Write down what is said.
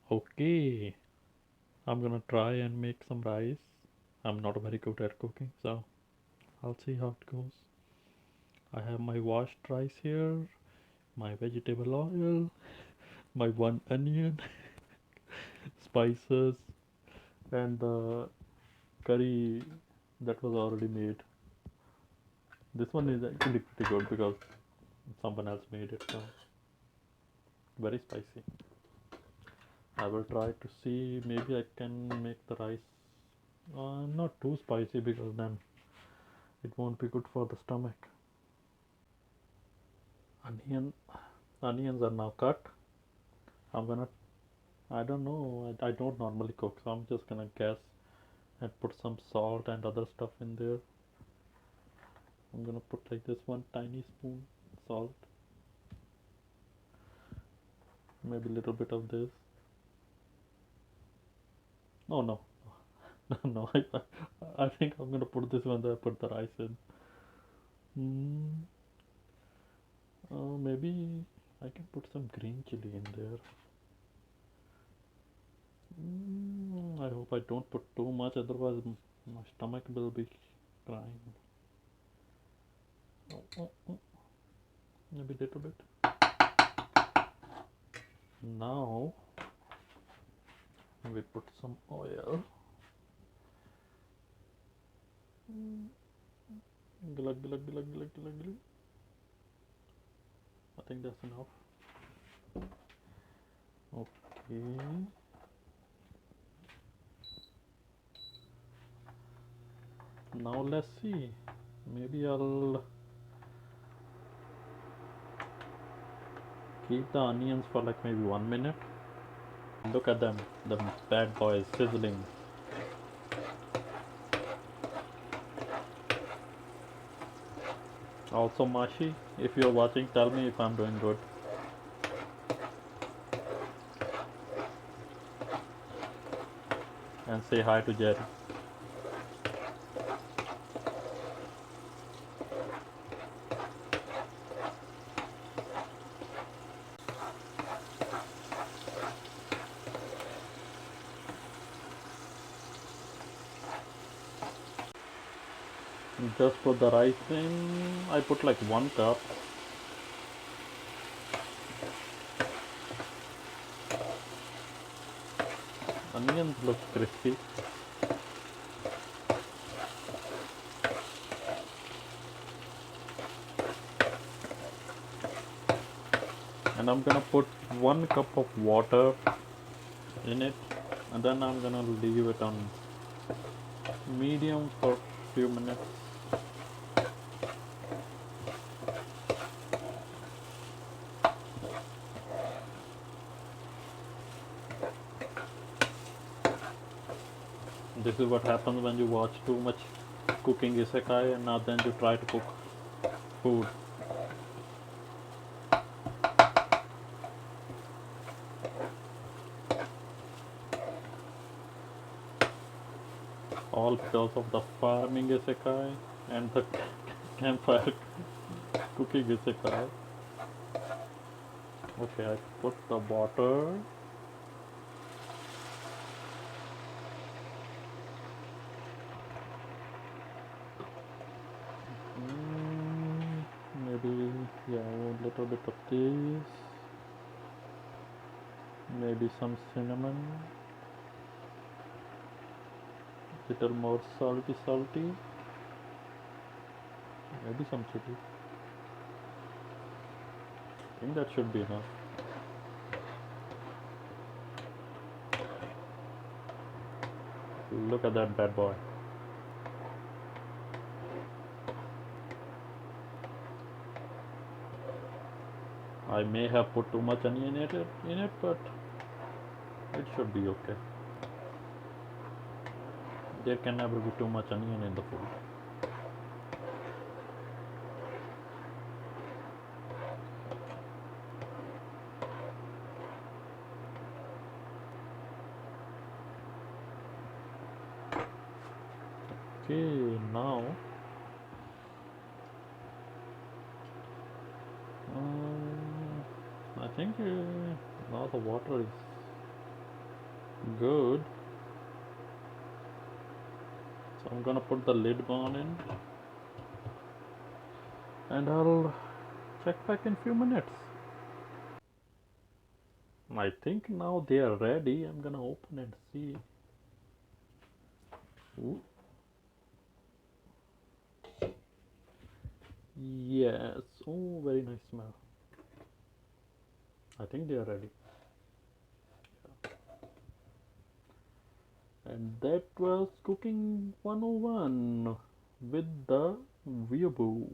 Okay, I'm gonna try and make some rice. I'm not very good at cooking, so I'll see how it goes. I have my washed rice here, my vegetable oil, my one onion, spices, and the curry that was already made. This one is actually pretty good because someone else made it, so very spicy. I will try to see maybe I can make the rice not too spicy because then it won't be good for the stomach. Onion, onions are now cut. I'm gonna, I don't know, I don't normally cook, so I'm just gonna guess and put some salt and other stuff in there. I'm gonna put like this one tiny spoon salt, maybe a little bit of this. Oh no, no, I think I'm gonna put this when I put the rice in. Mm, maybe I can put some green chili in there. I hope I don't put too much, otherwise my stomach will be crying. Oh, oh, oh. Maybe a little bit. Now we put some oil. Glug, glug, glug, glug, glug, glug. I think that's enough. Okay. Now let's see. Maybe I'll keep the onions for like maybe 1 minute. Look at them, the bad boys sizzling. Also, Mashi, if you're watching, tell me if I'm doing good. And say hi to Jerry. Just put the rice in. I put like 1 cup. Onions look crispy. And I'm gonna put 1 cup of water in it, and then I'm gonna leave it on medium for a few minutes. This is what happens when you watch too much cooking isekai and now then you try to cook food. All because of the farming isekai and the campfire cooking isekai. Okay, I put the water. Maybe, yeah, a little bit of this. Maybe some cinnamon. Little more salty. Maybe some chili. I think that should be enough. Look at that bad boy. I may have put too much onion in it, but it should be okay. There can never be too much onion in the food. Okay, now I think now the water is Good. So I'm gonna put the lid on in and I'll check back in few minutes. I think now they are ready. I'm gonna open and see. Ooh. Yes. Oh, very nice smell. I think they are ready. And that was Cooking 101 with the Weeaboo.